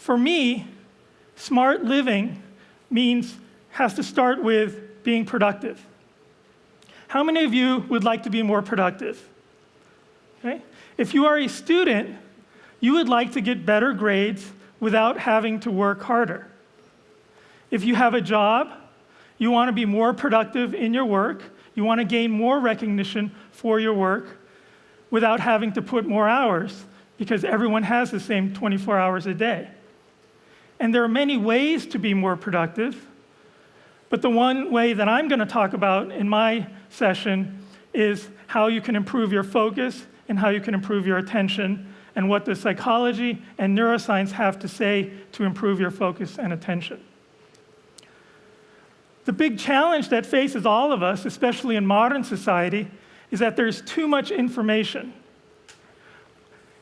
For me, smart living has to start with being productive. How many of you would like to be more productive? Okay? If you are a student, you would like to get better grades without having to work harder. If you have a job, you want to be more productive in your work. You want to gain more recognition for your work without having to put more hours, because everyone has the same 24 hours a day. And there are many ways to be more productive, but the one way that I'm going to talk about in my session is how you can improve your focus and how you can improve your attention, and what the psychology and neuroscience have to say to improve your focus and attention. The big challenge that faces all of us, especially in modern society, is that there's too much information.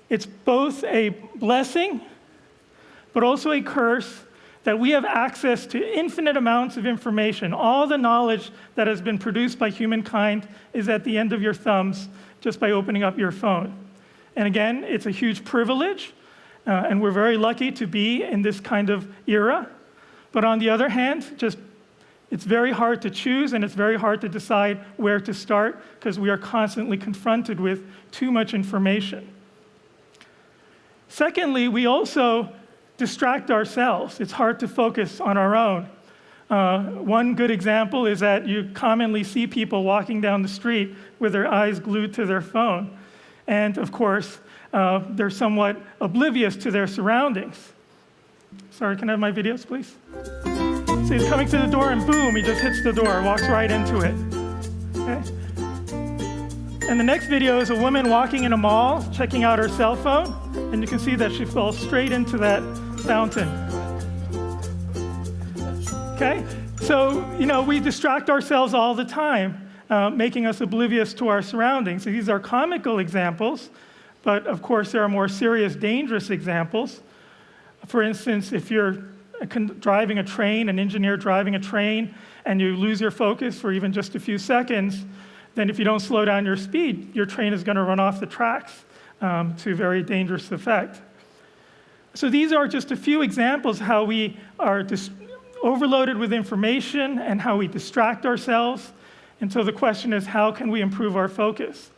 It's both a blessing, but also a curse, that we have access to infinite amounts of information. All the knowledge that has been produced by humankind is at the end of your thumbs just by opening up your phone. And again, it's a huge privilege, and we're very lucky to be in this kind of era. But on the other hand, it's very hard to choose, and it's very hard to decide where to start, because we are constantly confronted with too much information. Secondly, we also distract ourselves. It's hard to focus on our own. One good example is that you commonly see people walking down the street with their eyes glued to their phone. And of course, they're somewhat oblivious to their surroundings. Sorry, can I have my videos, please? So he's coming to the door, and boom, he just hits the door, walks right into it. Okay? And the next video is a woman walking in a mall, checking out her cell phone, and you can see that she falls straight into that fountain. Okay? So, we distract ourselves all the time, making us oblivious to our surroundings. So these are comical examples, but of course there are more serious, dangerous examples. For instance, if you're driving a train, an engineer driving a train, and you lose your focus for even just a few seconds, then if you don't slow down your speed, your train is going to run off the tracks to very dangerous effect. So these are just a few examples how we are overloaded with information and how we distract ourselves. And so the question is, how can we improve our focus?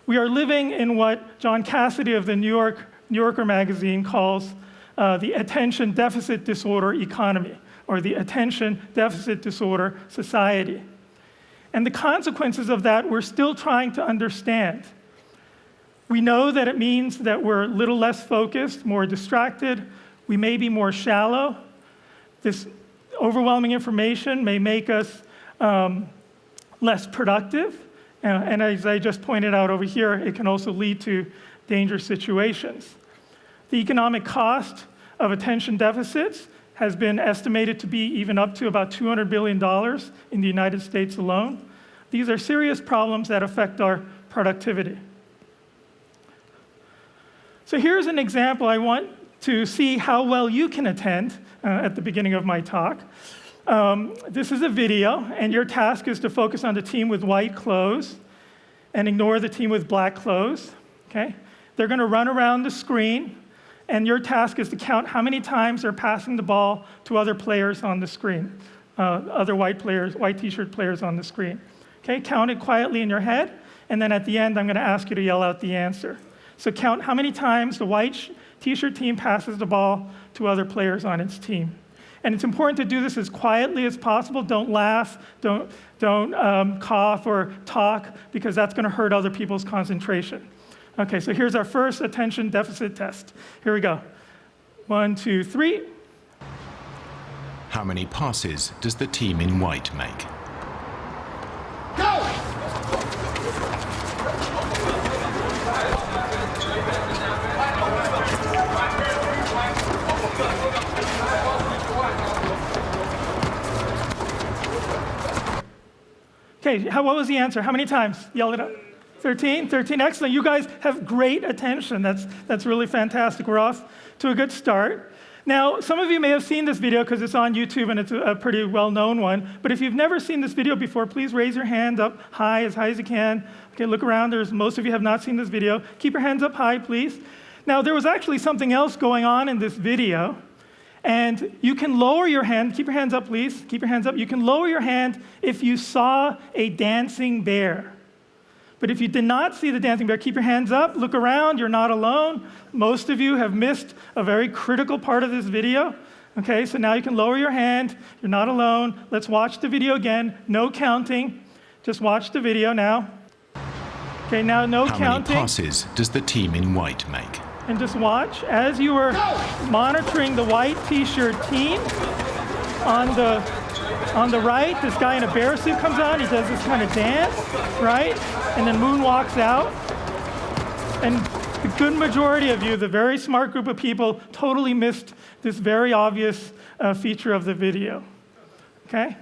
We are living in what John Cassidy of the New Yorker magazine calls the attention deficit disorder economy, or the attention deficit disorder society. And the consequences of that, we're still trying to understand. We know that it means that we're a little less focused, more distracted. We may be more shallow. This overwhelming information may make us less productive. And as I just pointed out over here, it can also lead to dangerous situations. The economic cost of attention deficits has been estimated to be even up to about $200 billion in the United States alone. These are serious problems that affect our productivity. So here's an example. I want to see how well you can attend at the beginning of my talk. This is a video, and your task is to focus on the team with white clothes and ignore the team with black clothes. Okay? They're going to run around the screen, and your task is to count how many times they're passing the ball to other players on the screen, other white t-shirt players on the screen. Okay, count it quietly in your head, and then at the end, I'm going to ask you to yell out the answer. So count how many times the white t-shirt team passes the ball to other players on its team. And it's important to do this as quietly as possible. Don't laugh, don't cough or talk, because that's going to hurt other people's concentration. Okay, so here's our first attention deficit test. Here we go. 1, 2, 3. How many passes does the team in white make? Go! Okay, what was the answer? How many times? Yell it out. 13? 13, excellent. You guys have great attention. That's really fantastic. We're off to a good start. Now, some of you may have seen this video because it's on YouTube and it's a pretty well-known one. But if you've never seen this video before, please raise your hand up high as you can. Okay, look around. Most of you have not seen this video. Keep your hands up high, please. Now, there was actually something else going on in this video, and you can lower your hand. Keep your hands up, please. Keep your hands up. You can lower your hand if you saw a dancing bear. But if you did not see the dancing bear, keep your hands up, look around, you're not alone. Most of you have missed a very critical part of this video. Okay, so now you can lower your hand, you're not alone. Let's watch the video again. No counting, just watch the video now. Okay, now no How counting. many passes does the team in white make? And just watch as you are monitoring the white t-shirt team. On the right, this guy in a bear suit comes on, he does this kind of dance, right? And then moonwalks out. And the good majority of you, the very smart group of people, totally missed this very obvious feature of the video, okay?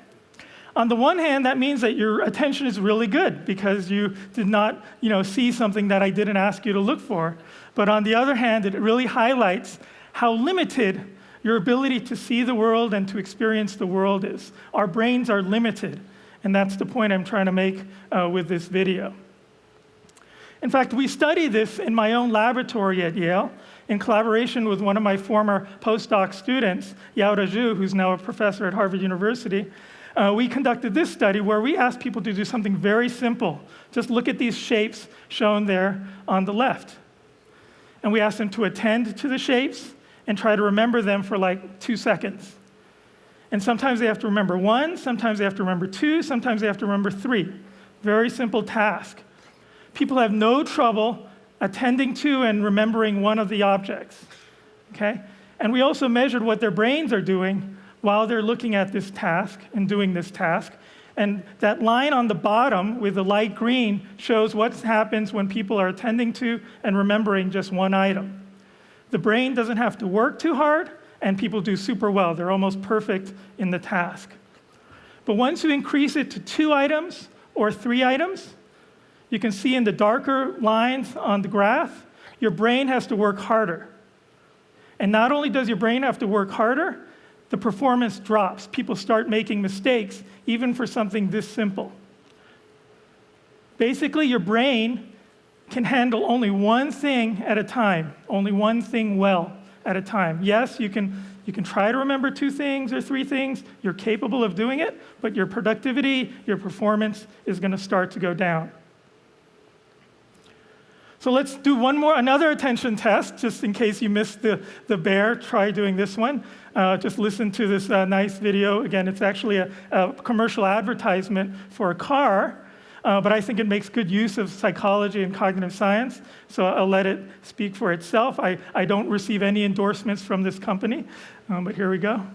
On the one hand, that means that your attention is really good because you did not, see something that I didn't ask you to look for. But on the other hand, it really highlights how limited your ability to see the world and to experience the world is. Our brains are limited, and that's the point I'm trying to make with this video. In fact, we study this in my own laboratory at Yale in collaboration with one of my former postdoc students, Yao Zhu, who's now a professor at Harvard University. We conducted this study where we asked people to do something very simple. Just look at these shapes shown there on the left. And we asked them to attend to the shapes and try to remember them for like 2 seconds. And sometimes they have to remember 1, sometimes they have to remember 2, sometimes they have to remember 3. Very simple task. People have no trouble attending to and remembering one of the objects, okay? And we also measured what their brains are doing while they're looking at this task and doing this task. And that line on the bottom with the light green shows what happens when people are attending to and remembering just one item. The brain doesn't have to work too hard, and people do super well. They're almost perfect in the task. But once you increase it to 2 items or 3 items, you can see in the darker lines on the graph, your brain has to work harder. And not only does your brain have to work harder, the performance drops. People start making mistakes, even for something this simple. Basically, your brain can handle only one thing at a time, only one thing well at a time. Yes, you can try to remember 2 things or 3 things. You're capable of doing it, but your productivity, your performance is going to start to go down. So let's do another attention test, just in case you missed the bear. Try doing this one. Just listen to this nice video. Again, it's actually a commercial advertisement for a car, but I think it makes good use of psychology and cognitive science, so I'll let it speak for itself. I don't receive any endorsements from this company, but here we go.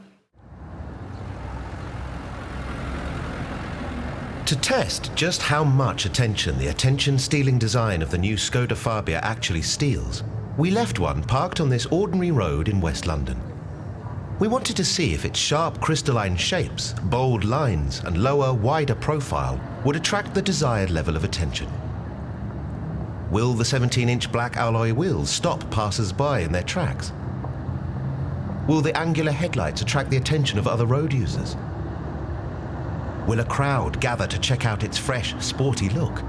To test just how much attention the attention-stealing design of the new Skoda Fabia actually steals, we left one parked on this ordinary road in West London. We wanted to see if its sharp crystalline shapes, bold lines, and lower, wider profile would attract the desired level of attention. Will the 17-inch black alloy wheels stop passers-by in their tracks? Will the angular headlights attract the attention of other road users? Will a crowd gather to check out its fresh, sporty look?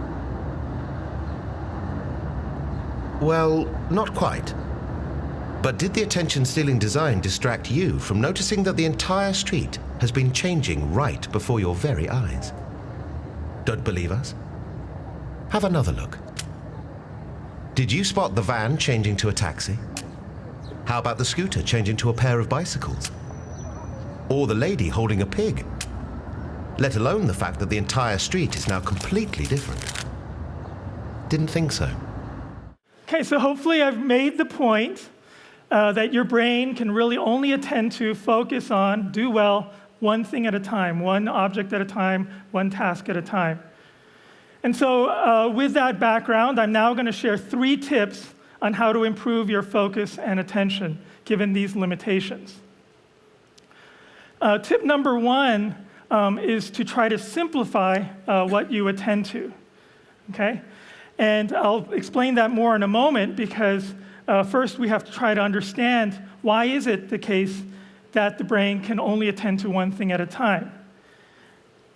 Well, not quite. But did the attention-stealing design distract you from noticing that the entire street has been changing right before your very eyes? Don't believe us? Have another look. Did you spot the van changing to a taxi? How about the scooter changing to a pair of bicycles? Or the lady holding a pig? Let alone the fact that the entire street is now completely different. Didn't think so. Okay, so hopefully I've made the point that your brain can really only attend to, focus on, do well, one thing at a time, one object at a time, one task at a time. And so with that background, I'm now going to share 3 tips on how to improve your focus and attention, given these limitations. Tip number 1 is to try to simplify what you attend to, okay? And I'll explain that more in a moment because first we have to try to understand why is it the case that the brain can only attend to one thing at a time.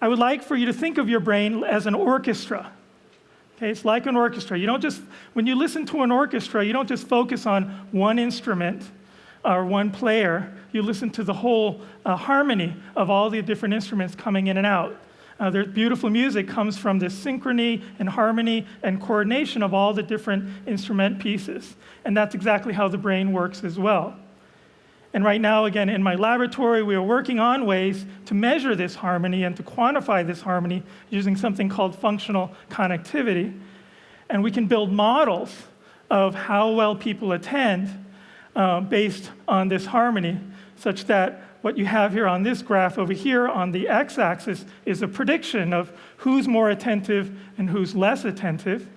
I would like for you to think of your brain as an orchestra, Okay, it's like an orchestra. You don't just, when you listen to an orchestra, you don't just focus on one instrument or one player. You listen to the whole harmony of all the different instruments coming in and out. Their beautiful music comes from this synchrony and harmony and coordination of all the different instrument pieces. And that's exactly how the brain works as well. And right now, again, in my laboratory, we are working on ways to measure this harmony and to quantify this harmony using something called functional connectivity. And we can build models of how well people attend based on this harmony, such that what you have here on this graph over here on the x-axis is a prediction of who's more attentive and who's less attentive.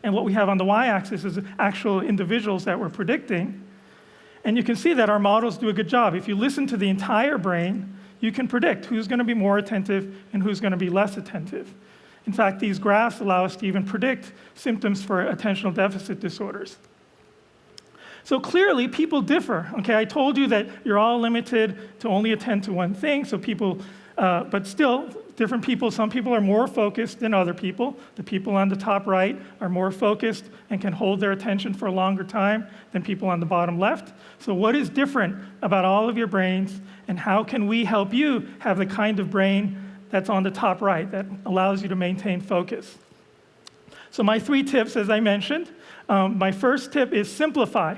And what we have on the y-axis is actual individuals that we're predicting. And you can see that our models do a good job. If you listen to the entire brain, you can predict who's going to be more attentive and who's going to be less attentive. In fact, these graphs allow us to even predict symptoms for attentional deficit disorders. So clearly, people differ. Okay, I told you that you're all limited to only attend to one thing, so people, but still, different people, some people are more focused than other people. The people on the top right are more focused and can hold their attention for a longer time than people on the bottom left. So what is different about all of your brains, and how can we help you have the kind of brain that's on the top right that allows you to maintain focus? So my 3 tips, as I mentioned, my first tip is simplify.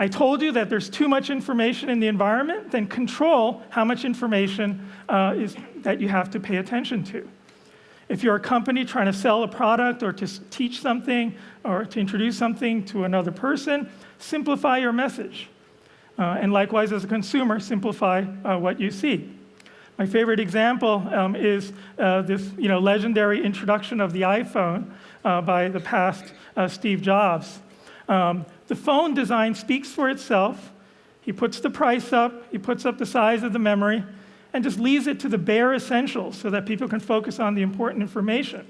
I told you that there's too much information in the environment, then control how much information is that you have to pay attention to. If you're a company trying to sell a product or to teach something or to introduce something to another person, simplify your message. And likewise, as a consumer, simplify what you see. My favorite example is this legendary introduction of the iPhone by the past Steve Jobs. The phone design speaks for itself. He puts the price up, he puts up the size of the memory, and just leaves it to the bare essentials so that people can focus on the important information.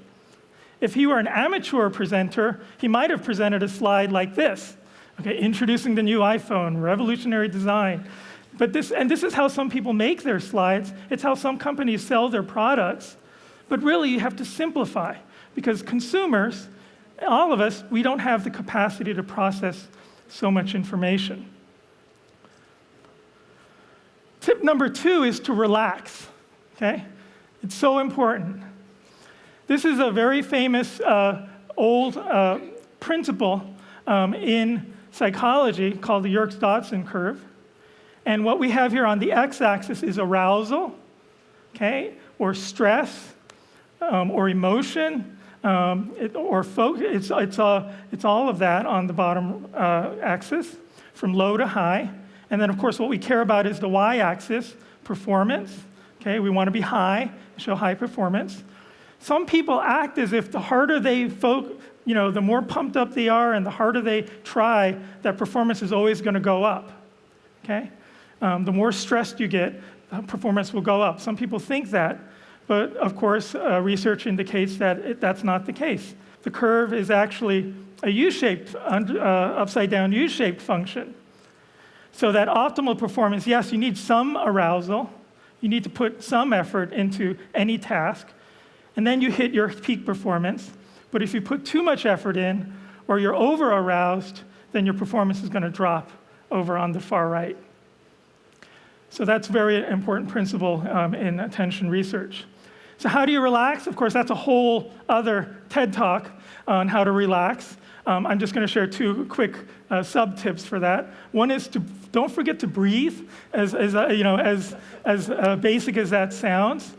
If he were an amateur presenter, he might have presented a slide like this, okay, introducing the new iPhone, revolutionary design. But this is how some people make their slides. It's how some companies sell their products. But really, you have to simplify, because consumers, all of us, we don't have the capacity to process so much information. Tip number 2 is to relax, okay? It's so important. This is a very famous old principle in psychology called the Yerkes-Dodson curve. And what we have here on the x-axis is arousal, okay, or stress, or emotion, or focus. It's all of that on the bottom axis, from low to high. And then, of course, what we care about is the y-axis, performance. Okay, we want to be high, show high performance. Some people act as if the harder they the more pumped up they are and the harder they try, that performance is always going to go up. Okay, the more stressed you get, performance will go up. Some people think that, but of course, research indicates that that's not the case. The curve is actually a U-shaped, upside-down U-shaped function. So that optimal performance, yes, you need some arousal. You need to put some effort into any task, and then you hit your peak performance. But if you put too much effort in, or you're over-aroused, then your performance is going to drop over on the far right. So that's a very important principle in attention research. So how do you relax? Of course, that's a whole other TED Talk on how to relax. I'm just going to share 2 quick sub-tips for that. One is to don't forget to breathe, as basic as that sounds.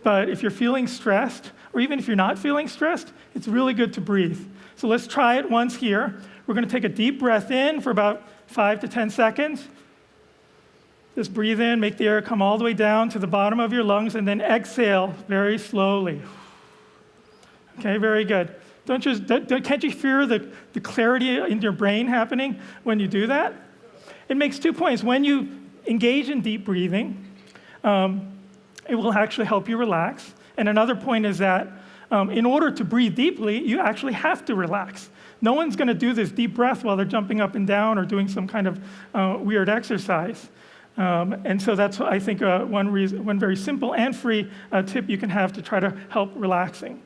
But if you're feeling stressed, or even if you're not feeling stressed, it's really good to breathe. So let's try it once here. We're going to take a deep breath in for about 5 to 10 seconds. Just breathe in, make the air come all the way down to the bottom of your lungs, and then exhale very slowly. Okay, very good. Can't you hear the clarity in your brain happening when you do that? It makes 2 points. When you engage in deep breathing, it will actually help you relax. And another point is that in order to breathe deeply, you actually have to relax. No one's going to do this deep breath while they're jumping up and down or doing some kind of weird exercise. And so that's, I think, one very simple and free tip you can have to try to help relaxing.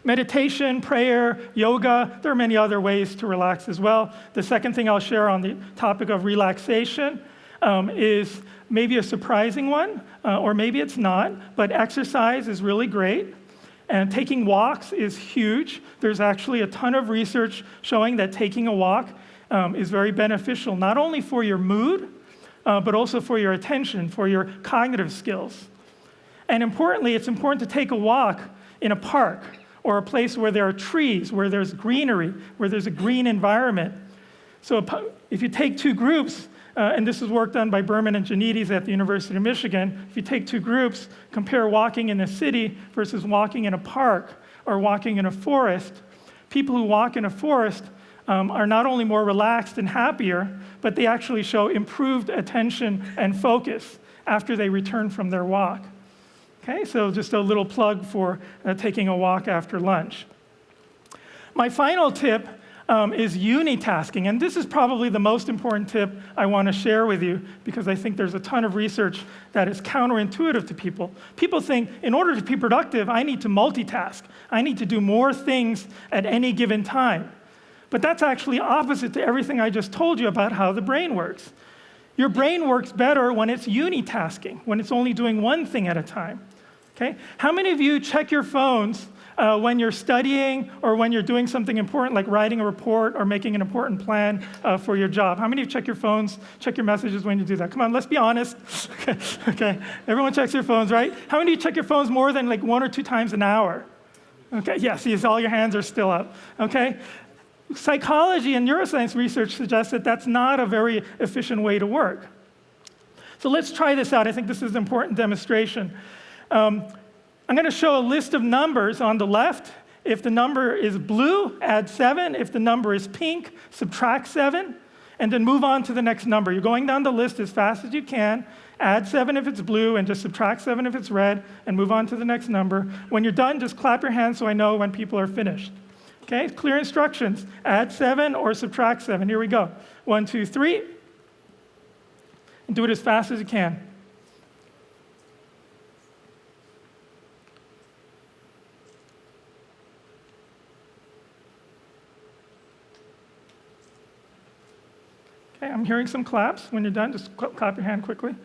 Meditation, prayer, yoga, there are many other ways to relax as well. The second thing I'll share on the topic of relaxation is maybe a surprising one, or maybe it's not, but exercise is really great. And taking walks is huge. There's actually a ton of research showing that taking a walk is very beneficial, not only for your mood, but also for your attention, for your cognitive skills. And importantly, it's important to take a walk in a park or a place where there are trees, where there's greenery, where there's a green environment. So if you take two groups, and this is work done by Berman and Janides at the University of Michigan, if you take two groups, compare walking in a city versus walking in a park or walking in a forest, people who walk in a forest are not only more relaxed and happier, but they actually show improved attention and focus after they return from their walk. Okay, so just a little plug for taking a walk after lunch. My final tip is unitasking, and this is probably the most important tip I want to share with you because I think there's a ton of research that is counterintuitive to people. People think, in order to be productive, I need to multitask. I need to do more things at any given time. But that's actually opposite to everything I just told you about how the brain works. Your brain works better when it's unitasking, when it's only doing one thing at a time. Okay? How many of you check your phones when you're studying or when you're doing something important like writing a report or making an important plan for your job? How many of you check your phones, check your messages when you do that? Come on, let's be honest. Okay, everyone checks their phones, right? How many of you check your phones more than like 1 or 2 times an hour? Okay, yes, all your hands are still up. Okay? Psychology and neuroscience research suggests that that's not a very efficient way to work. So let's try this out. I think this is an important demonstration. I'm going to show a list of numbers on the left. If the number is blue, add 7. If the number is pink, subtract 7, and then move on to the next number. You're going down the list as fast as you can. Add 7 if it's blue, and just subtract 7 if it's red, and move on to the next number. When you're done, just clap your hands so I know when people are finished. Okay, clear instructions. Add 7 or subtract 7. Here we go. 1, 2, 3. And do it as fast as you can. Okay, I'm hearing some claps. When you're done, just clap your hand quickly.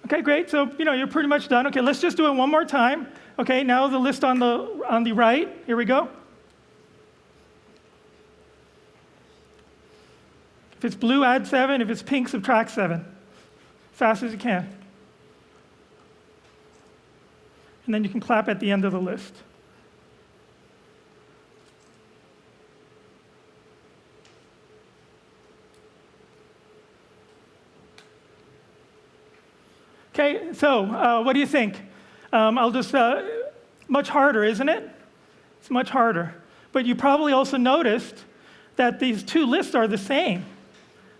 Okay, great. So, you're pretty much done. Okay, let's just do it one more time. Okay, now the list on the right. Here we go. If it's blue, add 7. If it's pink, subtract 7. Fast as you can. And then you can clap at the end of the list. Okay, so what do you think? I'll just, much harder, isn't it? It's much harder. But you probably also noticed that these two lists are the same.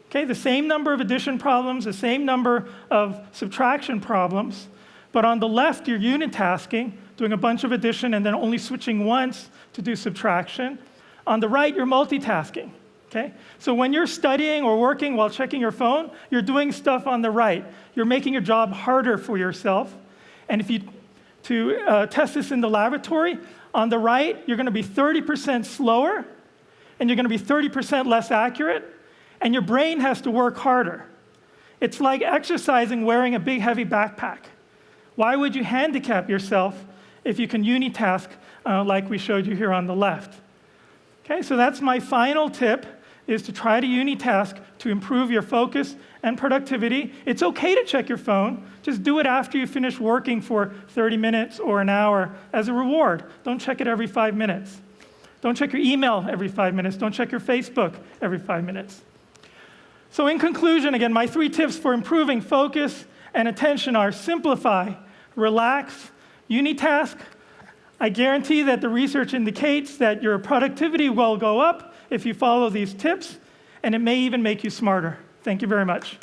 Okay, the same number of addition problems, the same number of subtraction problems, but on the left you're unitasking, doing a bunch of addition and then only switching once to do subtraction. On the right, you're multitasking. Okay? So when you're studying or working while checking your phone, you're doing stuff on the right. You're making your job harder for yourself. And if you test this in the laboratory, on the right, you're going to be 30% slower, and you're going to be 30% less accurate, and your brain has to work harder. It's like exercising wearing a big, heavy backpack. Why would you handicap yourself if you can unitask like we showed you here on the left? Okay, so that's my final tip, is to try to unitask to improve your focus and productivity. It's okay to check your phone. Just do it after you finish working for 30 minutes or an hour as a reward. Don't check it every 5 minutes. Don't check your email every 5 minutes. Don't check your Facebook every 5 minutes. So in conclusion, again, my 3 tips for improving focus and attention are simplify, relax, unitask. I guarantee that the research indicates that your productivity will go up if you follow these tips, and it may even make you smarter. Thank you very much.